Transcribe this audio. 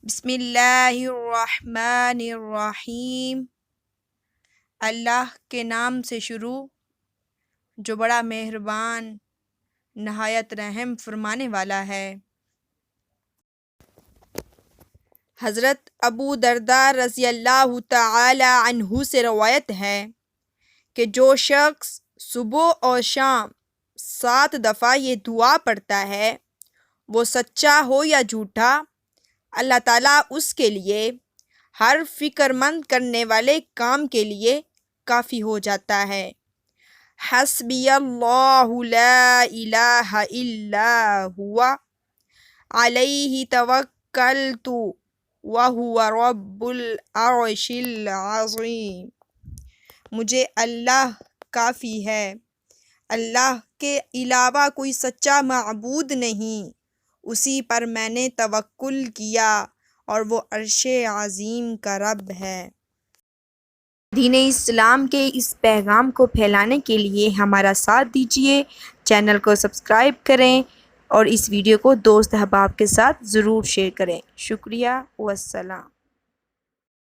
بسم اللہ الرحمن الرحیم۔ اللہ کے نام سے شروع جو بڑا مہربان نہایت رحم فرمانے والا ہے۔ حضرت ابو درداء رضی اللہ تعالی عنہ سے روایت ہے کہ جو شخص صبح اور شام 7 دفعہ یہ دعا پڑھتا ہے، وہ سچا ہو یا جھوٹا، اللہ تعالیٰ اس کے لیے ہر فکر مند کرنے والے کام کے لیے کافی ہو جاتا ہے۔ حسبی اللہ لا الہ الا ہوا علیہ توکلت وہو رب العرش العظیم۔ مجھے اللہ کافی ہے، اللہ کے علاوہ کوئی سچا معبود نہیں، اسی پر میں نے توکل کیا اور وہ عرش عظیم کا رب ہے۔ دین اسلام کے اس پیغام کو پھیلانے کے لیے ہمارا ساتھ دیجیے، چینل کو سبسکرائب کریں اور اس ویڈیو کو دوست احباب کے ساتھ ضرور شیئر کریں۔ شکریہ والسلام۔